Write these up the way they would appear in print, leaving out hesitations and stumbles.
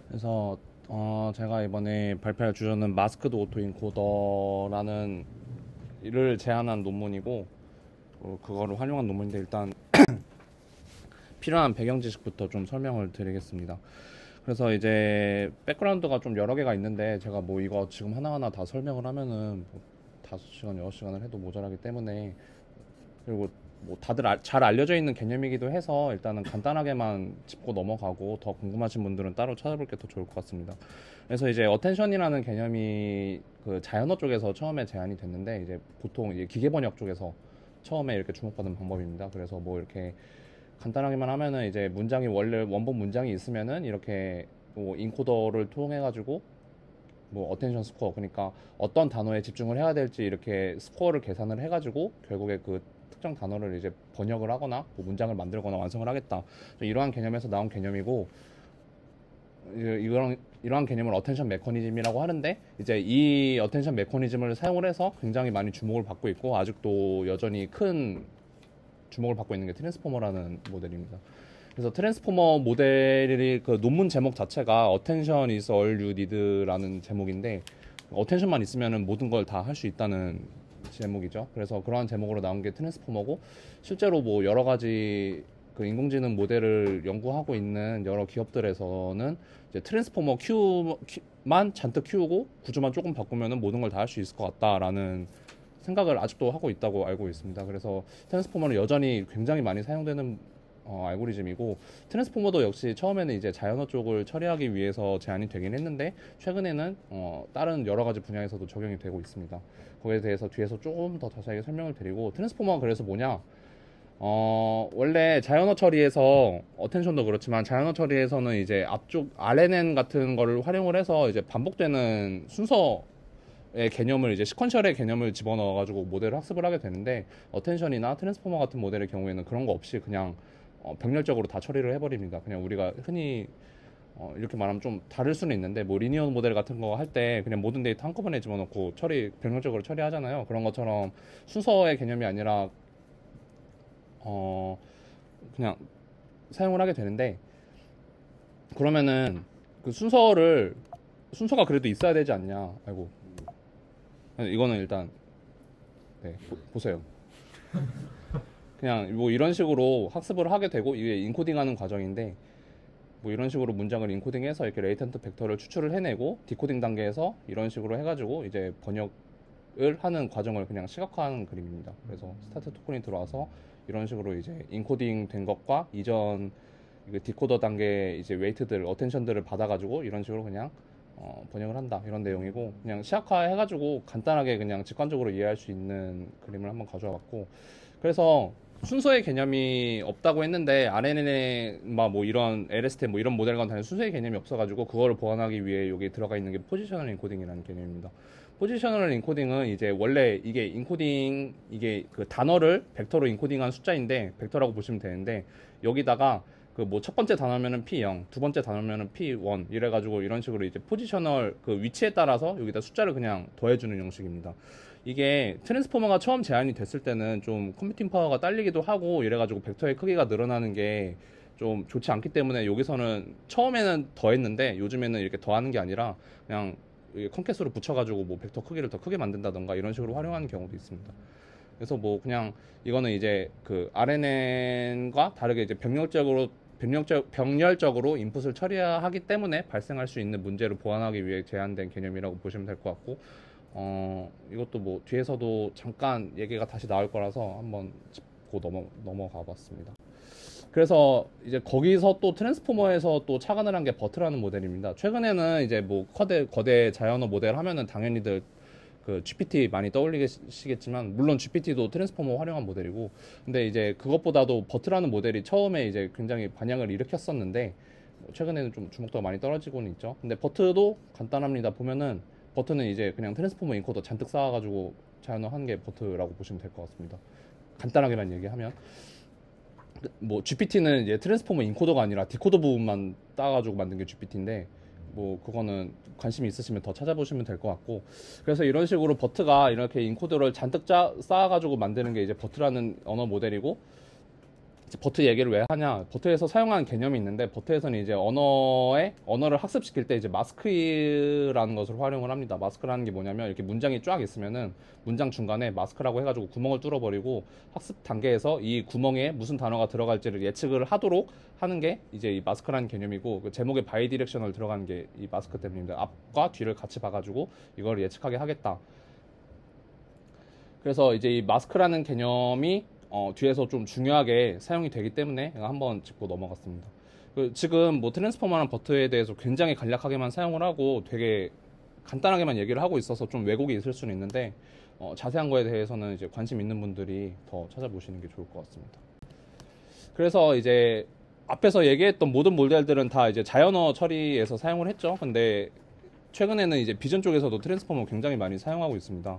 그래서 제가 이번에 발표할 주제는 마스크드 오토 인코더라는 이를 제안한 논문이고 그거를 활용한 논문인데 일단 필요한 배경 지식부터 좀 설명을 드리겠습니다. 그래서 이제 백그라운드가 좀 여러 개가 있는데 제가 뭐 이거 지금 하나하나 다 설명을 하면은 뭐 5시간, 6시간을 해도 모자라기 때문에 그리고 뭐 다들 잘 알려져 있는 개념이기도 해서 일단은 간단하게만 짚고 넘어가고 더 궁금하신 분들은 따로 찾아볼 게 더 좋을 것 같습니다. 그래서 이제 어텐션이라는 개념이 그 자연어 쪽에서 처음에 제안이 됐는데 이제 보통 이제 기계 번역 쪽에서 처음에 이렇게 주목받은 방법입니다. 그래서 뭐 이렇게 간단하게만 하면은 이제 문장이 원래 원본 문장이 있으면은 이렇게 뭐 인코더를 통해 가지고 뭐 어텐션 스코어 그러니까 어떤 단어에 집중을 해야 될지 이렇게 스코어를 계산을 해가지고 결국에 그 특정 단어를 이제 번역을 하거나 뭐 문장을 만들거나 완성을 하겠다 이러한 개념에서 나온 개념이고 이러한 개념을 어텐션 메커니즘이라고 하는데 이제 이 어텐션 메커니즘을 사용을 해서 굉장히 많이 주목을 받고 있고 아직도 여전히 큰 주목을 받고 있는 게 트랜스포머라는 모델입니다. 그래서 트랜스포머 모델이 그 논문 제목 자체가 Attention is all you need라는 제목인데 어텐션만 있으면 모든 걸 다 할 수 있다는 제목이죠. 그래서 그러한 제목으로 나온 게 트랜스포머고 실제로 뭐 여러 가지 그 인공지능 모델을 연구하고 있는 여러 기업들에서는 이제 트랜스포머 큐만 잔뜩 키우고 구조만 조금 바꾸면 모든 걸 다 할 수 있을 것 같다라는 생각을 아직도 하고 있다고 알고 있습니다. 그래서 트랜스포머는 여전히 굉장히 많이 사용되는 알고리즘이고 트랜스포머도 역시 처음에는 이제 자연어 쪽을 처리하기 위해서 제안이 되긴 했는데 최근에는 다른 여러 가지 분야에서도 적용이 되고 있습니다. 거기에 대해서 뒤에서 조금 더 자세하게 설명을 드리고 트랜스포머가 그래서 뭐냐 원래 자연어 처리에서 어텐션도 그렇지만 자연어 처리에서는 이제 앞쪽 RNN 같은 거를 활용을 해서 이제 반복되는 순서의 개념을 이제 시퀀셜의 개념을 집어넣어가지고 모델을 학습을 하게 되는데 어텐션이나 트랜스포머 같은 모델의 경우에는 그런 거 없이 그냥 병렬적으로 다 처리를 해버립니다. 그냥 우리가 흔히 이렇게 말하면 좀 다를 수는 있는데 뭐 리니어 모델 같은 거 할 때 그냥 모든 데이터 한꺼번에 집어넣고 병렬적으로 처리하잖아요. 그런 것처럼 순서의 개념이 아니라 어 그냥 사용을 하게 되는데 그러면은 그 순서가 그래도 있어야 되지 않냐. 아이고 이거는 일단 네, 보세요. 그냥 뭐 이런 식으로 학습을 하게 되고 이게 인코딩하는 과정인데 뭐 이런 식으로 문장을 인코딩해서 이렇게 레이턴트 벡터를 추출을 해내고 디코딩 단계에서 이런 식으로 해가지고 이제 번역을 하는 과정을 그냥 시각화하는 그림입니다. 그래서 스타트 토큰이 들어와서 이런 식으로 이제 인코딩 된 것과 이전 이거 디코더 단계 이제 웨이트들 어텐션들을 받아가지고 이런 식으로 그냥 번역을 한다 이런 내용이고 그냥 시각화 해가지고 간단하게 그냥 직관적으로 이해할 수 있는 그림을 한번 가져와 봤고 그래서 순서의 개념이 없다고 했는데 RNN에 뭐 이런 LST 뭐 이런 모델과는 다른 순서의 개념이 없어가지고 그거를 보완하기 위해 여기 들어가 있는 게 포지셔널 인코딩이라는 개념입니다. 포지셔널 인코딩은 이제 원래 이게 인코딩 이게 그 단어를 벡터로 인코딩한 숫자인데 벡터라고 보시면 되는데 여기다가 그 뭐 첫 번째 단어면은 P0, 두 번째 단어면은 P1 이래가지고 이런 식으로 이제 포지셔널 그 위치에 따라서 여기다 숫자를 그냥 더해주는 형식입니다. 이게 트랜스포머가 처음 제안이 됐을 때는 좀 컴퓨팅 파워가 딸리기도 하고 이래가지고 벡터의 크기가 늘어나는 게 좀 좋지 않기 때문에 여기서는 처음에는 더했는데 요즘에는 이렇게 더하는 게 아니라 그냥 컴캐스로 붙여가지고 뭐 벡터 크기를 더 크게 만든다던가 이런 식으로 활용하는 경우도 있습니다. 그래서 뭐 그냥 이거는 이제 그 RNN과 다르게 이제 병렬적으로 인풋을 처리하기 때문에 발생할 수 있는 문제를 보완하기 위해 제안된 개념이라고 보시면 될 것 같고 이것도 뭐 뒤에서도 잠깐 얘기가 다시 나올 거라서 한번 짚고 넘어가 봤습니다. 그래서 이제 거기서 또 트랜스포머에서 또 착안을 한 게 버트라는 모델입니다. 최근에는 이제 뭐 거대 자연어 모델 하면은 당연히들 그 GPT 많이 떠올리시겠지만 물론 GPT도 트랜스포머 활용한 모델이고 근데 이제 그것보다도 버트라는 모델이 처음에 이제 굉장히 반향을 일으켰었는데 최근에는 좀 주목도가 많이 떨어지고는 있죠. 근데 버트도 간단합니다. 보면은 버트는 이제 그냥 트랜스포머 인코더 잔뜩 쌓아가지고 자연어 하는 게 버트라고 보시면 될 것 같습니다. 간단하게만 얘기하면 뭐 GPT는 이제 트랜스포머 인코더가 아니라 디코더 부분만 따가지고 만든 게 GPT인데 뭐 그거는 관심이 있으시면 더 찾아보시면 될 것 같고 그래서 이런 식으로 버트가 이렇게 인코더를 잔뜩 쌓아가지고 만드는 게 이제 버트라는 언어 모델이고 버트 얘기를 왜 하냐? 버트에서 사용하는 개념이 있는데, 버트에서는 이제 언어를 학습시킬 때 이제 마스크라는 것을 활용을 합니다. 마스크라는 게 뭐냐면, 이렇게 문장이 쫙 있으면은 문장 중간에 마스크라고 해가지고 구멍을 뚫어버리고 학습 단계에서 이 구멍에 무슨 단어가 들어갈지를 예측을 하도록 하는 게 이제 이 마스크라는 개념이고, 그 제목에 바이 디렉셔널 들어가는 게 이 마스크 때문입니다. 앞과 뒤를 같이 봐가지고 이걸 예측하게 하겠다. 그래서 이제 이 마스크라는 개념이 뒤에서 좀 중요하게 사용이 되기 때문에 한번 짚고 넘어갔습니다. 지금 뭐 트랜스포머랑 버트에 대해서 굉장히 간략하게만 사용을 하고 되게 간단하게만 얘기를 하고 있어서 좀 왜곡이 있을 수는 있는데, 자세한 거에 대해서는 이제 관심 있는 분들이 더 찾아보시는 게 좋을 것 같습니다. 그래서 이제 앞에서 얘기했던 모든 모델들은 다 이제 자연어 처리에서 사용을 했죠. 근데 최근에는 이제 비전 쪽에서도 트랜스포머 굉장히 많이 사용하고 있습니다.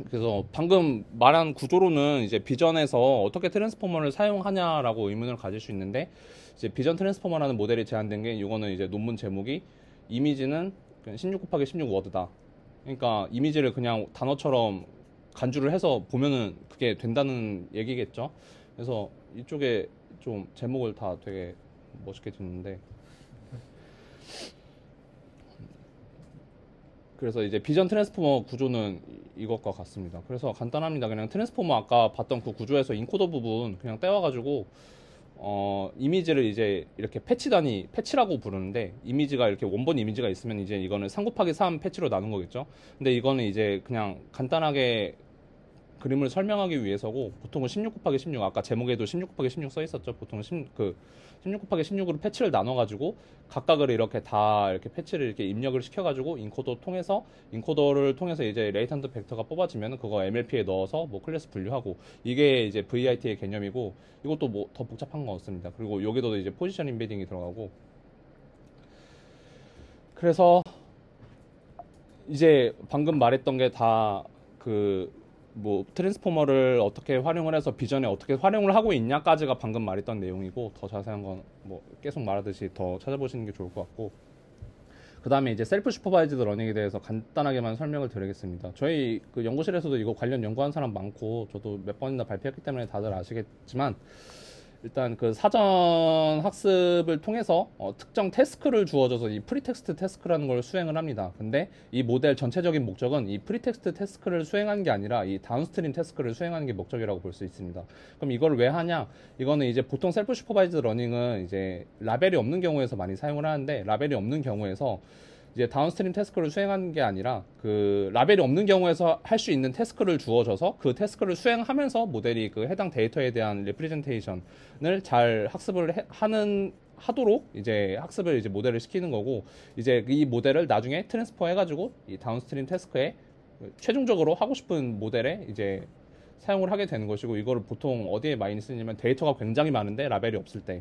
그래서 방금 말한 구조로는 이제 비전에서 어떻게 트랜스포머를 사용하냐라고 의문을 가질 수 있는데, 이제 비전 트랜스포머라는 모델이 제안된 게, 이거는 이제 논문 제목이 이미지는 16 곱하기 16 워드다. 그러니까 이미지를 그냥 단어처럼 간주를 해서 보면은 그게 된다는 얘기겠죠. 그래서 이쪽에 좀 제목을 다 되게 멋있게 짓는데, 그래서 이제 비전 트랜스포머 구조는 이것과 같습니다. 그래서 간단합니다. 그냥 트랜스포머 아까 봤던 그 구조에서 인코더 부분 그냥 떼와가지고 이미지를 이제 이렇게 패치라고 부르는데, 이미지가 이렇게 원본 이미지가 있으면 이제 이거는 3 곱하기 3 패치로 나눈 거겠죠. 근데 이거는 이제 그냥 간단하게 그림을 설명하기 위해서고, 보통은 16 곱하기 16, 아까 제목에도 16 곱하기 16 써 있었죠. 보통은 16 곱하기 16으로 패치를 나눠가지고 각각을 이렇게 다 이렇게 패치를 이렇게 입력을 시켜가지고 인코더를 통해서 이제 레이턴트 벡터가 뽑아지면 그거 MLP에 넣어서 뭐 클래스 분류하고, 이게 이제 VIT의 개념이고, 이것도 뭐 더 복잡한 건 없습니다. 그리고 여기도 이제 포지션 임베딩이 들어가고, 그래서 이제 방금 말했던 게 다 뭐 트랜스포머를 어떻게 활용을 해서 비전에 어떻게 활용을 하고 있냐까지가 방금 말했던 내용이고, 더 자세한 건 뭐 계속 말하듯이 더 찾아보시는 게 좋을 것 같고, 그 다음에 이제 셀프 슈퍼바이즈드 러닝에 대해서 간단하게만 설명을 드리겠습니다. 저희 그 연구실에서도 이거 관련 연구한 사람 많고, 저도 몇 번이나 발표했기 때문에 다들 아시겠지만, 일단 그 사전 학습을 통해서 특정 태스크를 주어져서 이 프리텍스트 태스크라는 걸 수행을 합니다. 근데 이 모델 전체적인 목적은 이 프리텍스트 태스크를 수행하는 게 아니라 이 다운스트림 태스크를 수행하는 게 목적이라고 볼 수 있습니다. 그럼 이걸 왜 하냐? 이거는 이제 보통 셀프 슈퍼바이즈드 러닝은 이제 라벨이 없는 경우에서 많이 사용을 하는데, 라벨이 없는 경우에서 이제 다운스트림 태스크를 수행하는 게 아니라 그 라벨이 없는 경우에서 할 수 있는 태스크를 주어져서 그 태스크를 수행하면서 모델이 그 해당 데이터에 대한 레프리젠테이션을 잘 학습을 하도록 이제 학습을 이제 모델을 시키는 거고, 이제 이 모델을 나중에 트랜스퍼 해가지고 이 다운스트림 태스크에 최종적으로 하고 싶은 모델에 이제 사용을 하게 되는 것이고, 이거를 보통 어디에 많이 쓰냐면 데이터가 굉장히 많은데 라벨이 없을 때,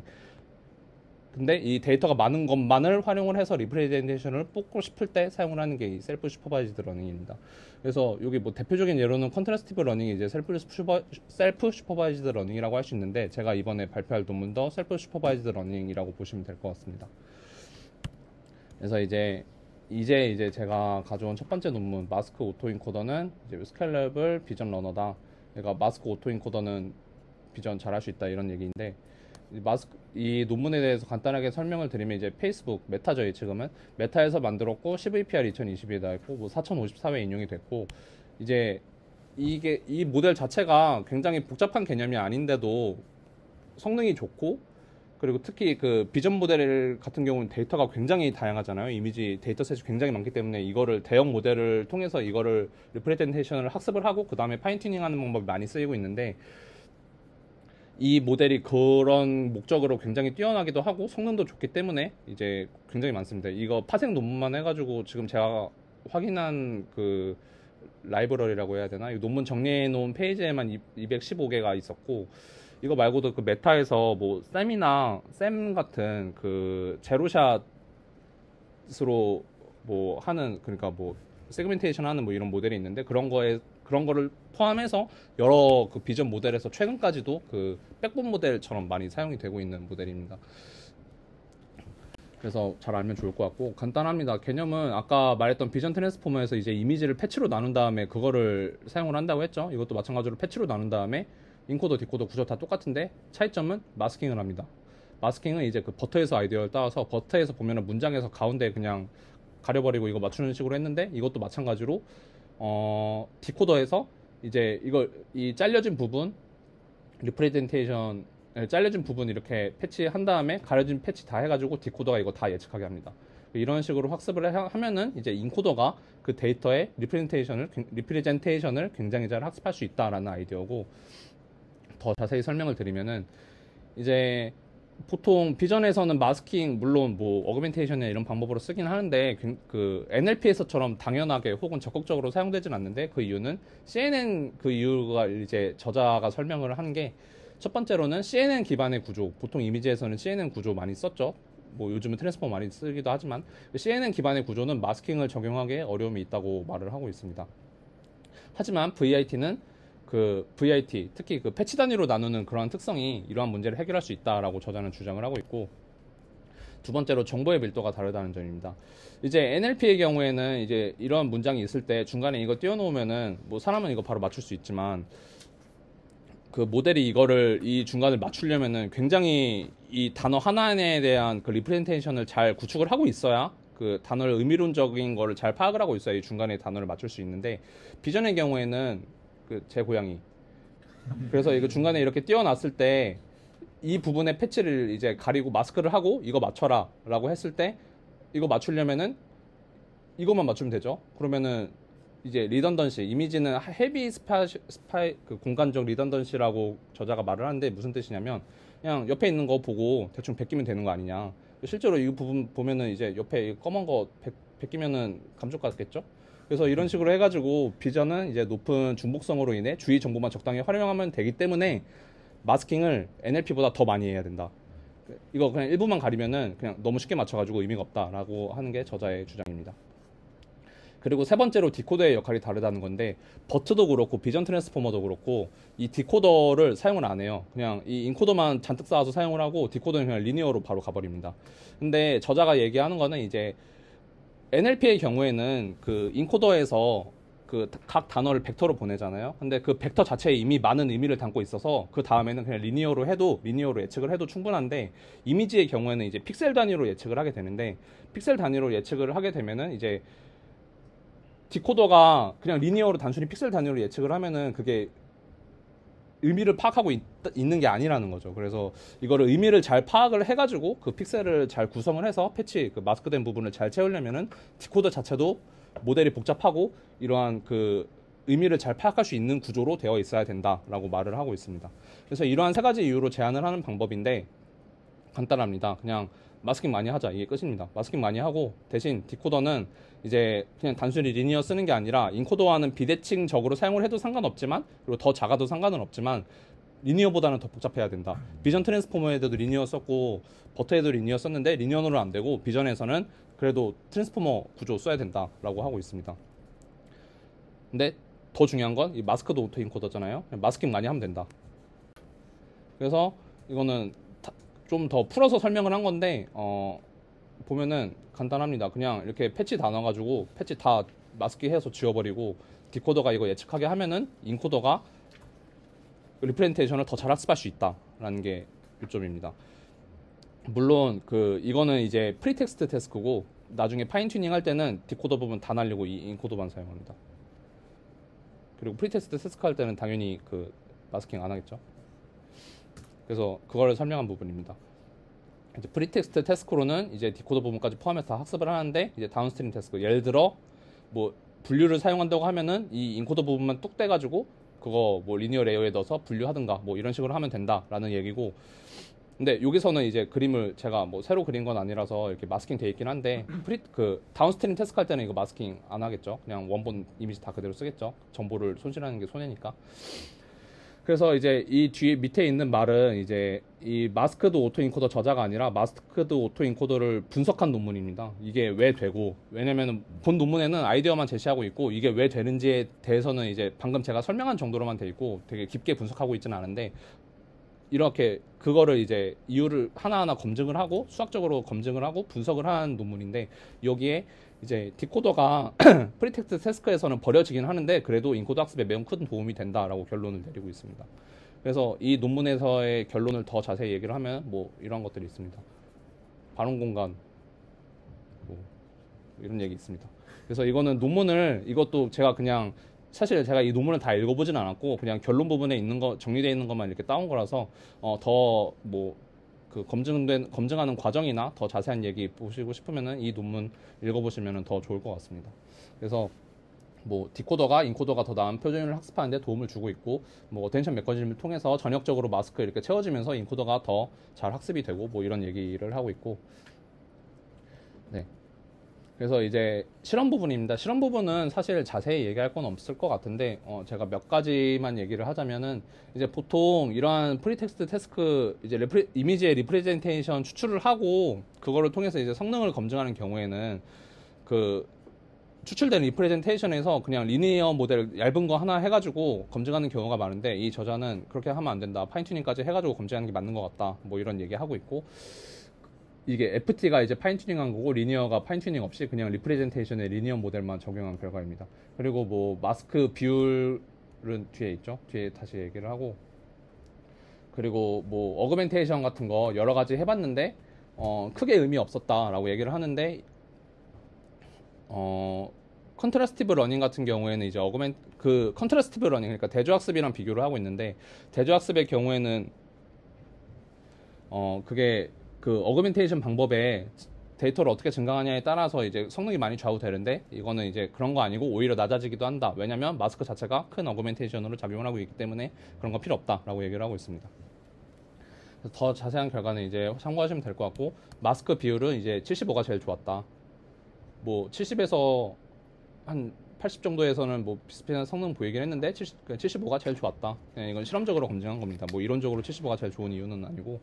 근데 이 데이터가 많은 것만을 활용을 해서 리프레젠테이션을 뽑고 싶을 때 사용을 하는 게 이 셀프 슈퍼바이즈드 러닝입니다. 그래서 여기 뭐 대표적인 예로는 컨트라스티브 러닝이 이제 셀프 슈퍼바이즈드 러닝이라고 할 수 있는데, 제가 이번에 발표할 논문도 셀프 슈퍼바이즈드 러닝이라고 보시면 될 것 같습니다. 그래서 이제 제가 가져온 첫 번째 논문, 마스크 오토인코더는 이제 스케일러블 비전 러너다. 그러니까 마스크 오토인코더는 비전 잘할 수 있다, 이런 얘기인데, 이 논문에 대해서 간단하게 설명을 드리면, 이제 페이스북 메타죠. 지금은 메타에서 만들었고 10APR 2022에 나왔고 뭐 4054회 인용이 됐고, 이제 이 모델 자체가 굉장히 복잡한 개념이 아닌데도 성능이 좋고, 그리고 특히 그 비전 모델 같은 경우는 데이터가 굉장히 다양하잖아요. 이미지 데이터셋이 굉장히 많기 때문에 이거를 대형 모델을 통해서 이거를 리프레젠테이션을 학습을 하고 그 다음에 파인 튜닝하는 방법이 많이 쓰이고 있는데, 이 모델이 그런 목적으로 굉장히 뛰어나기도 하고 성능도 좋기 때문에 이제 굉장히 많습니다. 이거 파생 논문만 해가지고 지금 제가 확인한 그 라이브러리라고 해야 되나? 이 논문 정리해 놓은 페이지에만 215개가 있었고, 이거 말고도 그 메타에서 뭐 샘 같은 그 제로샷으로 뭐 하는, 그러니까 뭐 세그멘테이션 하는 뭐 이런 모델이 있는데, 그런 거를 포함해서 여러 그 비전 모델에서 최근까지도 그 백본 모델처럼 많이 사용이 되고 있는 모델입니다. 그래서 잘 알면 좋을 것 같고, 간단합니다. 개념은 아까 말했던 비전 트랜스포머에서 이제 이미지를 패치로 나눈 다음에 그거를 사용을 한다고 했죠. 이것도 마찬가지로 패치로 나눈 다음에 인코더, 디코더 구조 다 똑같은데 차이점은 마스킹을 합니다. 마스킹은 이제 그 버터에서 아이디어를 따와서 버터에서 보면은 문장에서 가운데 그냥 가려버리고 이거 맞추는 식으로 했는데 이것도 마찬가지로 디코더에서 이제 이걸 이 잘려진 부분 리프레젠테이션 잘려진 부분 이렇게 패치한 다음에 가려진 패치 다 해가지고 디코더가 이거 다 예측하게 합니다. 이런 식으로 학습을 하면은 이제 인코더가 그 데이터의 리프레젠테이션을 굉장히 잘 학습할 수 있다라는 아이디어고, 더 자세히 설명을 드리면은 이제 보통 비전에서는 마스킹 물론 뭐 어그멘테이션이나 이런 방법으로 쓰긴 하는데 그 NLP에서처럼 당연하게 혹은 적극적으로 사용되진 않는데, 그 이유는 CNN 그 이유가 이제 저자가 설명을 한 게, 첫 번째로는 CNN 기반의 구조, 보통 이미지에서는 CNN 구조 많이 썼죠. 뭐 요즘은 트랜스포머 많이 쓰기도 하지만 CNN 기반의 구조는 마스킹을 적용하기에 어려움이 있다고 말을 하고 있습니다. 하지만 VIT는 VIT, 특히 그 패치 단위로 나누는 그러한 특성이 이러한 문제를 해결할 수 있다라고 저자는 주장을 하고 있고, 두 번째로 정보의 밀도가 다르다는 점입니다. 이제 NLP의 경우에는 이제 이러한 문장이 있을 때 중간에 이거 띄워놓으면은 뭐 사람은 이거 바로 맞출 수 있지만, 그 모델이 이 중간을 맞추려면은 굉장히 이 단어 하나에 대한 그 리프레젠테이션을 잘 구축을 하고 있어야, 그 단어를 의미론적인 거를 잘 파악을 하고 있어야 이 중간에 단어를 맞출 수 있는데, 비전의 경우에는 제 고양이. 그래서 이거 중간에 이렇게 띄워놨을 때 이 부분의 패치를 이제 가리고 마스크를 하고 이거 맞춰라 라고 했을 때, 이거 맞추려면은 이것만 맞추면 되죠. 그러면은 이제 리던던시, 이미지는 헤비 그 공간적 리던던시라고 저자가 말을 하는데, 무슨 뜻이냐면 그냥 옆에 있는 거 보고 대충 베끼면 되는 거 아니냐. 실제로 이 부분 보면은 이제 옆에 검은 거 베끼면은 감쪽 같겠죠. 그래서 이런 식으로 해가지고 비전은 이제 높은 중복성으로 인해 주의 정보만 적당히 활용하면 되기 때문에 마스킹을 NLP보다 더 많이 해야 된다. 이거 그냥 일부만 가리면은 그냥 너무 쉽게 맞춰가지고 의미가 없다라고 하는 게 저자의 주장입니다. 그리고 세 번째로 디코더의 역할이 다르다는 건데, 버트도 그렇고 비전 트랜스포머도 그렇고 이 디코더를 사용을 안 해요. 그냥 이 인코더만 잔뜩 쌓아서 사용을 하고 디코더는 그냥 리니어로 바로 가버립니다. 근데 저자가 얘기하는 거는 이제 NLP의 경우에는 그 인코더에서 그 각 단어를 벡터로 보내잖아요. 근데 그 벡터 자체에 이미 많은 의미를 담고 있어서 그 다음에는 그냥 리니어로 예측을 해도 충분한데, 이미지의 경우에는 이제 픽셀 단위로 예측을 하게 되는데, 픽셀 단위로 예측을 하게 되면은 이제 디코더가 그냥 리니어로 단순히 픽셀 단위로 예측을 하면은 그게 의미를 파악하고 있는 게 아니라는 거죠. 그래서 이거를 의미를 잘 파악을 해가지고 그 픽셀을 잘 구성을 해서 그 마스크된 부분을 잘 채우려면은 디코더 자체도 모델이 복잡하고 이러한 그 의미를 잘 파악할 수 있는 구조로 되어 있어야 된다라고 말을 하고 있습니다. 그래서 이러한 세 가지 이유로 제안을 하는 방법인데 간단합니다. 그냥 마스킹 많이 하자, 이게 끝입니다. 마스킹 많이 하고 대신 디코더는 이제 그냥 단순히 리니어 쓰는 게 아니라 인코더와는 비대칭적으로 사용을 해도 상관없지만, 그리고 더 작아도 상관은 없지만 리니어보다는 더 복잡해야 된다. 비전 트랜스포머에도 리니어 썼고 버터에도 리니어 썼는데 리니어는 안 되고 비전에서는 그래도 트랜스포머 구조 써야 된다라고 하고 있습니다. 근데 더 중요한 건 이 마스크도 오토 인코더잖아요. 마스킹 많이 하면 된다. 그래서 이거는 좀 더 풀어서 설명을 한 건데, 보면은 간단합니다. 그냥 이렇게 패치 다 넣어가지고 패치 다 마스킹해서 지워버리고 디코더가 이거 예측하게 하면은 인코더가 리프레젠테이션을 더 잘 학습할 수 있다라는 게 요점입니다. 물론 이거는 이제 프리텍스트 태스크고, 나중에 파인 튜닝 할 때는 디코더 부분 다 날리고 이 인코더만 사용합니다. 그리고 프리텍스트 태스크 할 때는 당연히 마스킹 안 하겠죠. 그래서 그거를 설명한 부분입니다. 이제 프리텍스트 태스크로는 이제 디코더 부분까지 포함해서 다 학습을 하는데, 이제 다운스트림 태스크, 예를 들어 뭐 분류를 사용한다고 하면은 이 인코더 부분만 뚝 떼가지고 그거 뭐 리니어 레이어에 넣어서 분류하든가 뭐 이런 식으로 하면 된다라는 얘기고, 근데 여기서는 이제 그림을 제가 뭐 새로 그린 건 아니라서 이렇게 마스킹 돼 있긴 한데, 다운스트림 태스크 할 때는 이거 마스킹 안 하겠죠. 그냥 원본 이미지 다 그대로 쓰겠죠. 정보를 손실하는 게 손해니까. 그래서 이제 이 뒤에 밑에 있는 말은 이제 이 마스크드 오토 인코더 저자가 아니라 마스크드 오토 인코더를 분석한 논문입니다. 이게 왜 되고, 왜냐면은 본 논문에는 아이디어만 제시하고 있고 이게 왜 되는지에 대해서는 이제 방금 제가 설명한 정도로만 돼 있고 되게 깊게 분석하고 있지는 않은데, 이렇게 그거를 이제 이유를 하나하나 검증을 하고 수학적으로 검증을 하고 분석을 한 논문인데, 여기에 이제 디코더가 프리텍스트 태스크에서는 버려지긴 하는데 그래도 인코더 학습에 매우 큰 도움이 된다라고 결론을 내리고 있습니다. 그래서 이 논문에서의 결론을 더 자세히 얘기를 하면 뭐 이런 것들이 있습니다. 발언 공간 뭐 이런 얘기 있습니다. 그래서 이거는 논문을 이것도 제가 그냥 사실 제가 이 논문을 다 읽어보진 않았고 그냥 결론 부분에 있는 거 정리되어 있는 것만 이렇게 따온 거라서 더 뭐 그 검증하는 과정이나 더 자세한 얘기 보시고 싶으면은 이 논문 읽어보시면은 더 좋을 것 같습니다. 그래서 뭐 디코더가 인코더가 더 나은 표준을 학습하는 데 도움을 주고 있고 뭐 어텐션 메커니즘을 통해서 전역적으로 마스크 이렇게 채워지면서 인코더가 더 잘 학습이 되고 뭐 이런 얘기를 하고 있고 네. 그래서 이제 실험 부분입니다. 실험 부분은 사실 자세히 얘기할 건 없을 것 같은데 제가 몇 가지만 얘기를 하자면은 이제 보통 이러한 프리텍스트 태스크 이제 이미지의 리프레젠테이션 추출을 하고 그거를 통해서 이제 성능을 검증하는 경우에는 그 추출된 리프레젠테이션에서 그냥 리니어 모델 얇은 거 하나 해가지고 검증하는 경우가 많은데 이 저자는 그렇게 하면 안 된다. 파인튜닝까지 해가지고 검증하는 게 맞는 것 같다. 뭐 이런 얘기 하고 있고 이게 FT가 이제 파인튜닝한 거고 리니어가 파인튜닝 없이 그냥 리프레젠테이션의 리니어 모델만 적용한 결과입니다. 그리고 뭐 마스크 비율은 뒤에 있죠. 뒤에 다시 얘기를 하고 그리고 뭐 어그멘테이션 같은 거 여러 가지 해봤는데 크게 의미 없었다라고 얘기를 하는데 컨트라스티브 러닝 같은 경우에는 이제 컨트라스티브 러닝 그러니까 대조학습이랑 비교를 하고 있는데 대조학습의 경우에는 그게 그 어그멘테이션 방법에 데이터를 어떻게 증강하냐에 따라서 이제 성능이 많이 좌우되는데 이거는 이제 그런 거 아니고 오히려 낮아지기도 한다. 왜냐면 마스크 자체가 큰 어그멘테이션으로 작용을 하고 있기 때문에 그런 거 필요 없다라고 얘기를 하고 있습니다. 더 자세한 결과는 이제 참고하시면 될 것 같고 마스크 비율은 이제 75가 제일 좋았다. 뭐 70에서 한 80 정도에서는 뭐 비슷한 성능 보이긴 했는데 75가 제일 좋았다. 이건 실험적으로 검증한 겁니다. 뭐 이론적으로 75가 제일 좋은 이유는 아니고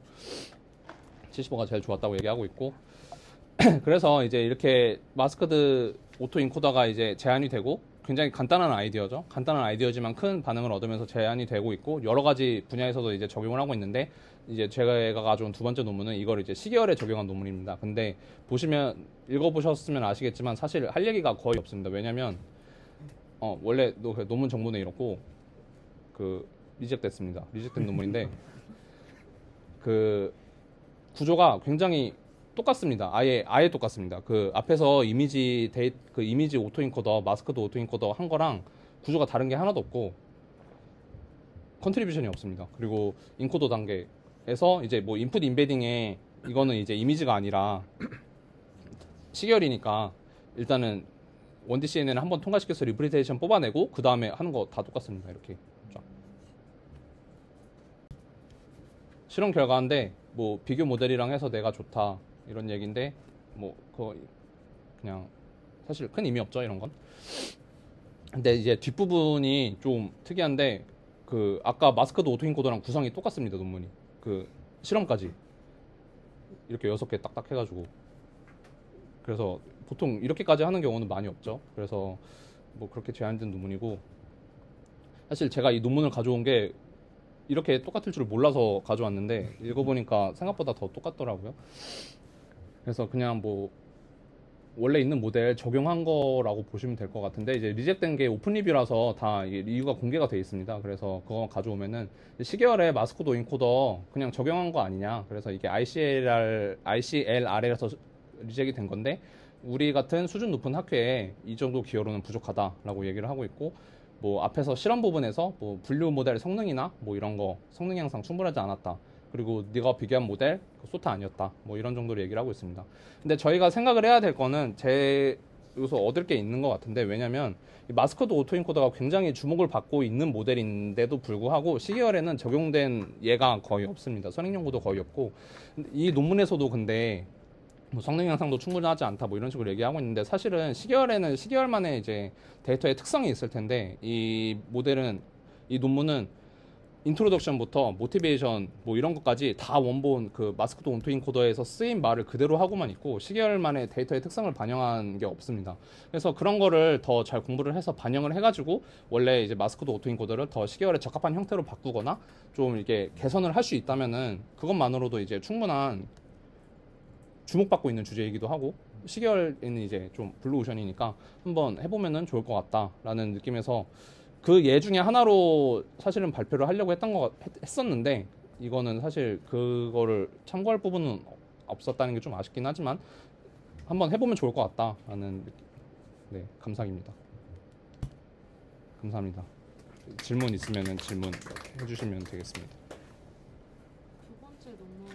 75가 제일 좋았다고 얘기하고 있고 그래서 이제 이렇게 마스크드 오토 인코더가 이제 제한이 되고 굉장히 간단한 아이디어죠. 간단한 아이디어지만 큰 반응을 얻으면서 제한이 되고 있고 여러 가지 분야에서도 이제 적용을 하고 있는데 이제 제가 가져온 두 번째 논문은 이걸 이제 시계열에 적용한 논문입니다. 근데 보시면 읽어보셨으면 아시겠지만 사실 할 얘기가 거의 없습니다. 왜냐면 원래 논문 정보는 이렇고 그 리젝됐습니다. 리젝된 논문인데 그 구조가 굉장히 똑같습니다. 아예 똑같습니다. 그 앞에서 이미지 오토인코더, 마스크도 오토인코더 한 거랑 구조가 다른 게 하나도 없고 컨트리뷰션이 없습니다. 그리고 인코더 단계에서 이제 뭐 인풋 인베딩에 이거는 이제 이미지가 아니라 시계열이니까 일단은 1DCNN을 한번 통과시켜서 리프레젠테이션 뽑아내고 그 다음에 하는 거 다 똑같습니다. 이렇게 쫙. 실험 결과인데 뭐 비교 모델이랑 해서 내가 좋다 이런 얘기인데 뭐 그거 그냥 사실 큰 의미 없죠 이런 건. 근데 이제 뒷부분이 좀 특이한데 그 아까 마스크도 오토인코더랑 구성이 똑같습니다. 논문이 그 실험까지 이렇게 6개 딱딱 해가지고 그래서 보통 이렇게까지 하는 경우는 많이 없죠. 그래서 뭐 그렇게 제한된 논문이고 사실 제가 이 논문을 가져온 게 이렇게 똑같을 줄 몰라서 가져왔는데 읽어보니까 생각보다 더 똑같더라고요. 그래서 그냥 뭐 원래 있는 모델 적용한 거라고 보시면 될 것 같은데 이제 리젝된 게 오픈 리뷰라서 다 이유가 공개가 돼 있습니다. 그래서 그거 가져오면은 시계열에 마스크도 인코더 그냥 적용한 거 아니냐. 그래서 이게 ICLR에서 리젝이 된 건데 우리 같은 수준 높은 학회에 이 정도 기여로는 부족하다라고 얘기를 하고 있고 뭐 앞에서 실험 부분에서 뭐 분류 모델 성능이나 뭐 이런 거 성능 향상 충분하지 않았다. 그리고 네가 비교한 모델 소타 아니었다. 뭐 이런 정도로 얘기를 하고 있습니다. 근데 저희가 생각을 해야 될 거는 여기서 얻을 게 있는 것 같은데 왜냐면 이 마스크도 오토인코더가 굉장히 주목을 받고 있는 모델인데도 불구하고 시계열에는 적용된 예가 거의 없습니다. 선행 연구도 거의 없고 이 논문에서도 근데 뭐 성능 향상도 충분하지 않다 뭐 이런 식으로 얘기하고 있는데 사실은 시계열에는 시계열만의 이제 데이터의 특성이 있을 텐데 이 논문은 인트로덕션부터 모티베이션 뭐 이런 것까지 다 원본 그 마스크도 오토인코더에서 쓰인 말을 그대로 하고만 있고 시계열만의 데이터의 특성을 반영한 게 없습니다. 그래서 그런 거를 더 잘 공부를 해서 반영을 해가지고 원래 이제 마스크도 오토인코더를 더 시계열에 적합한 형태로 바꾸거나 좀 이렇게 개선을 할 수 있다면은 그것만으로도 이제 충분한 주목받고 있는 주제이기도 하고 시계열에는 이제 좀 블루오션이니까 한번 해보면은 좋을 것 같다라는 느낌에서 그 예 중에 하나로 사실은 발표를 하려고 했었는데 이거는 사실 그거를 참고할 부분은 없었다는 게 좀 아쉽긴 하지만 한번 해보면 좋을 것 같다라는 네, 감상입니다. 감사합니다. 질문 있으면 질문 해주시면 되겠습니다. 두 번째 논문